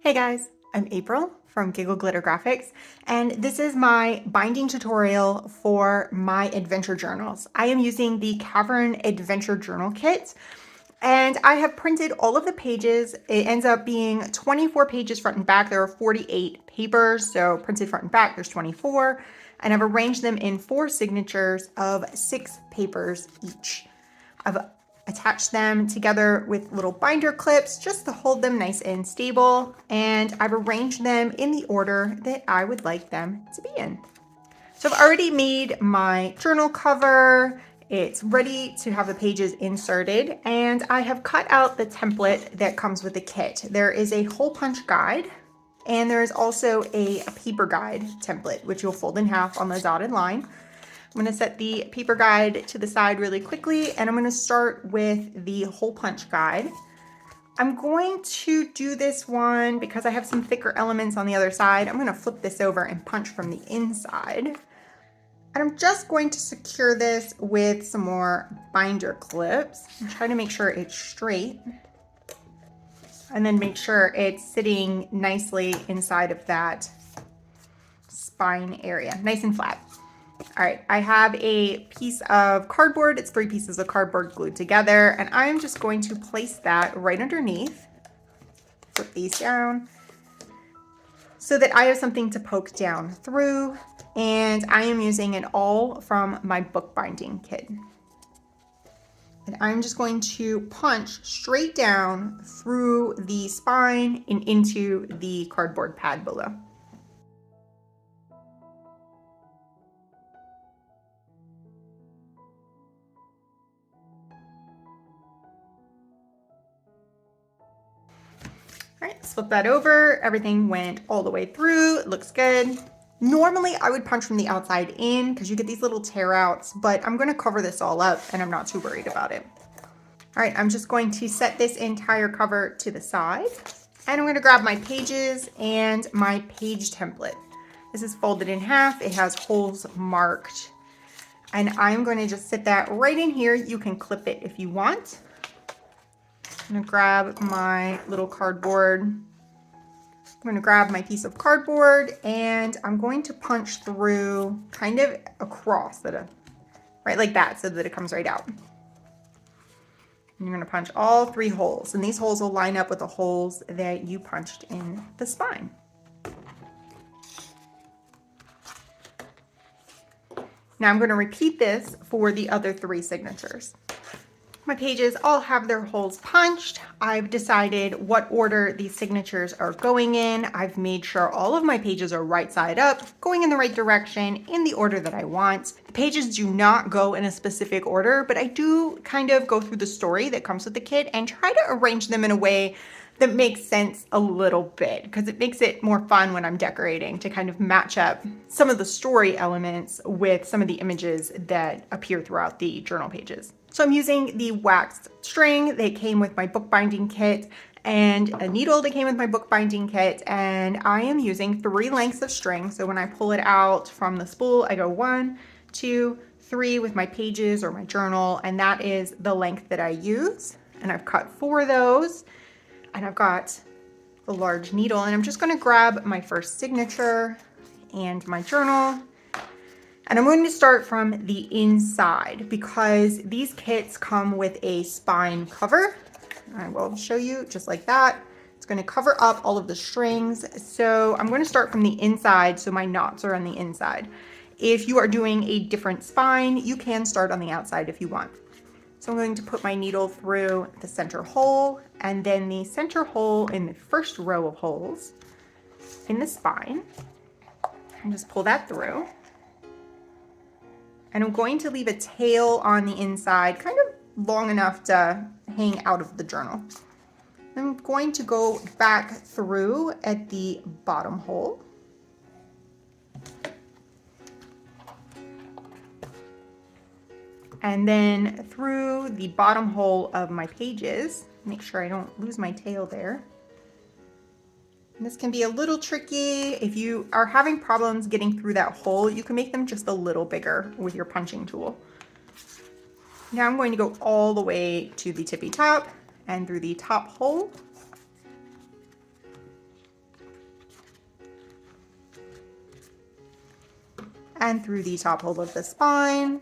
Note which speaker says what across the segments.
Speaker 1: Hey guys, I'm April from Giggle Glitter Graphics, and this is my binding tutorial for my adventure journals. I am using the Cavern Adventure Journal Kit, and I have printed all of the pages. It ends up being 24 pages front and back. There are 48 papers, so printed front and back, there's 24, and I've arranged them in 4 signatures of 6 papers each. I've attached them together with little binder clips just to hold them nice and stable, and I've arranged them in the order that I would like them to be in. So I've already made my journal cover. It's ready to have the pages inserted, and I have cut out the template that comes with the kit. There is a hole punch guide, and there is also a paper guide template, which you'll fold in half on the dotted line. I'm going to set the paper guide to the side really quickly, and I'm going to start with the hole punch guide. I'm going to do this one because I have some thicker elements on the other side. I'm going to flip this over and punch from the inside. And I'm just going to secure this with some more binder clips and try to make sure it's straight. And then make sure it's sitting nicely inside of that spine area, nice and flat. All right, I have a piece of cardboard. It's 3 pieces of cardboard glued together, and I'm just going to place that right underneath. Flip these down so that I have something to poke down through, and I am using an awl from my bookbinding kit. And I'm just going to punch straight down through the spine and into the cardboard pad below. All right, let's flip that over. Everything went all the way through. It looks good. Normally I would punch from the outside in because you get these little tear outs, but I'm going to cover this all up and I'm not too worried about it. All right, I'm just going to set this entire cover to the side, and I'm going to grab my pages and my page template. This is folded in half. It has holes marked, and I'm going to just sit that right in here. You can clip it if you want. I'm going to grab my little cardboard. I'm going to grab my piece of cardboard, and I'm going to punch through kind of across, right like that, so that it comes right out. And you're going to punch all 3 holes, and these holes will line up with the holes that you punched in the spine. Now I'm going to repeat this for the other 3 signatures. My pages all have their holes punched. I've decided what order these signatures are going in. I've made sure all of my pages are right side up, going in the right direction, in the order that I want. The pages do not go in a specific order, but I do kind of go through the story that comes with the kit and try to arrange them in a way that makes sense a little bit, because it makes it more fun when I'm decorating to kind of match up some of the story elements with some of the images that appear throughout the journal pages. So I'm using the waxed string that came with my bookbinding kit and a needle that came with my bookbinding kit, and I am using 3 lengths of string. So when I pull it out from the spool, I go 1, 2, 3 with my pages or my journal, and that is the length that I use. And I've cut 4 of those, and I've got the large needle, and I'm just going to grab my first signature and my journal. And I'm going to start from the inside because these kits come with a spine cover. I will show you just like that. It's going to cover up all of the strings. So I'm going to start from the inside so my knots are on the inside. If you are doing a different spine, you can start on the outside if you want. So I'm going to put my needle through the center hole and then the center hole in the first row of holes in the spine, and just pull that through. And I'm going to leave a tail on the inside, kind of long enough to hang out of the journal. I'm going to go back through at the bottom hole. And then through the bottom hole of my pages. Make sure I don't lose my tail there. And this can be a little tricky. If you are having problems getting through that hole, you can make them just a little bigger with your punching tool. Now I'm going to go all the way to the tippy top and through the top hole. and through the top hole of the spine,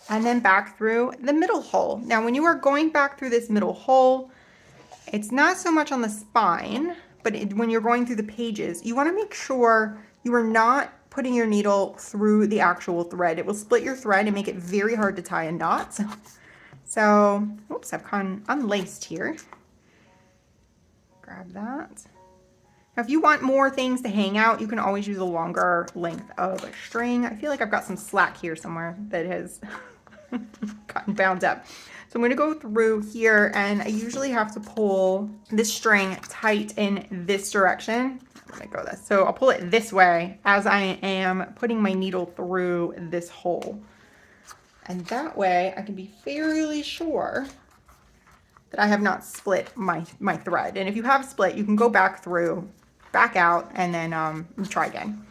Speaker 1: and then back through the middle hole. Now, when you are going back through this middle hole, it's not so much on the spine, but when you're going through the pages, you want to make sure you are not putting your needle through the actual thread. It will split your thread and make it very hard to tie in knots. So, oops, I've unlaced here. Grab that. Now, if you want more things to hang out, you can always use a longer length of string. I feel like I've got some slack here somewhere that has gotten bound up. So I'm going to go through here, and I usually have to pull this string tight in this direction. I'm going to go this. So I'll pull it this way as I am putting my needle through this hole. And that way I can be fairly sure that I have not split my thread. And if you have split, you can go back through, back out, and then try again.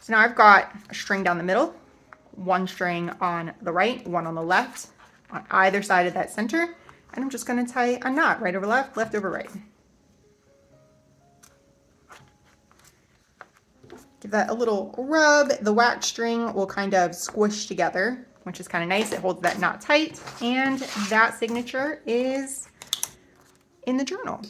Speaker 1: So now I've got a string down the middle, one string on the right, one on the left, on either side of that center, and I'm just going to tie a knot, right over left, left over right. Give that a little rub. The wax string will kind of squish together, which is kind of nice. It holds that knot tight, and that signature is in the journal.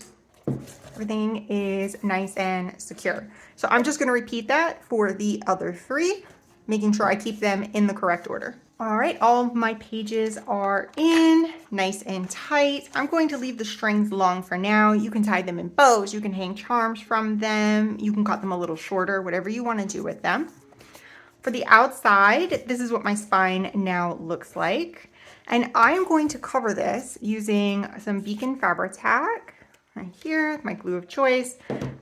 Speaker 1: Everything is nice and secure. So I'm just going to repeat that for the other three, making sure I keep them in the correct order. All right, all of my pages are in, nice and tight. I'm going to leave the strings long for now. You can tie them in bows, you can hang charms from them, you can cut them a little shorter, whatever you want to do with them. For the outside, this is what my spine now looks like. And I am going to cover this using some Beacon Fabri-Tac. Right here, my glue of choice.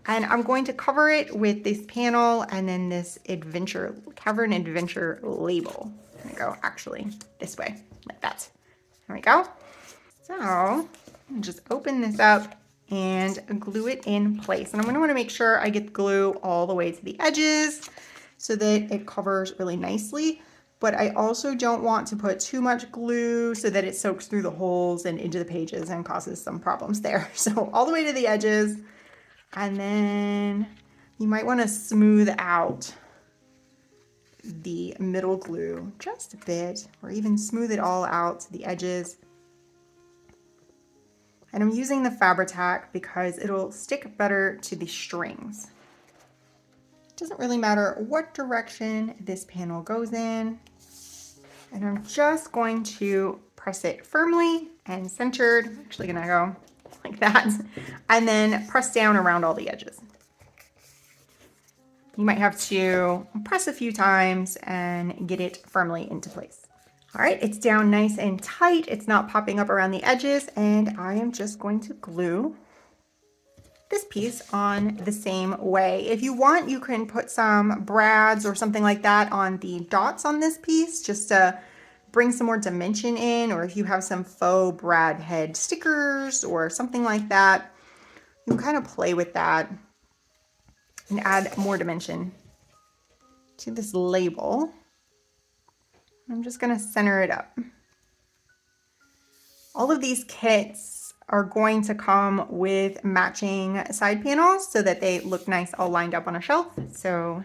Speaker 1: And I'm going to cover it with this panel and then this Cavern Adventure label. There we go, actually, this way, like that. There we go. So, I'm gonna just open this up and glue it in place. And I'm gonna wanna make sure I get the glue all the way to the edges so that it covers really nicely. But I also don't want to put too much glue so that it soaks through the holes and into the pages and causes some problems there. So all the way to the edges, and then you might wanna smooth out the middle glue just a bit, or even smooth it all out to the edges. And I'm using the Fabri-Tac because it'll stick better to the strings. It doesn't really matter what direction this panel goes in. And I'm just going to press it firmly and centered. I'm actually gonna go like that, and then press down around all the edges. You might have to press a few times and get it firmly into place. All right, it's down nice and tight. It's not popping up around the edges, and I am just going to glue this piece on the same way. If you want, you can put some brads or something like that on the dots on this piece just to bring some more dimension in, or if you have some faux brad head stickers or something like that, you can kind of play with that and add more dimension to this label. I'm just gonna center it up. All of these kits are going to come with matching side panels so that they look nice all lined up on a shelf. So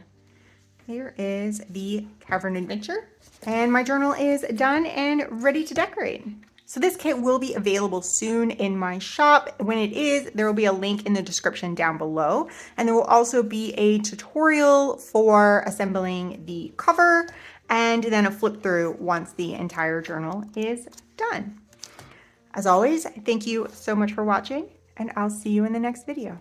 Speaker 1: here is the Cavern Adventure, and my journal is done and ready to decorate. So this kit will be available soon in my shop. When it is, there will be a link in the description down below. And there will also be a tutorial for assembling the cover and then a flip through once the entire journal is done. As always, thank you so much for watching, and I'll see you in the next video.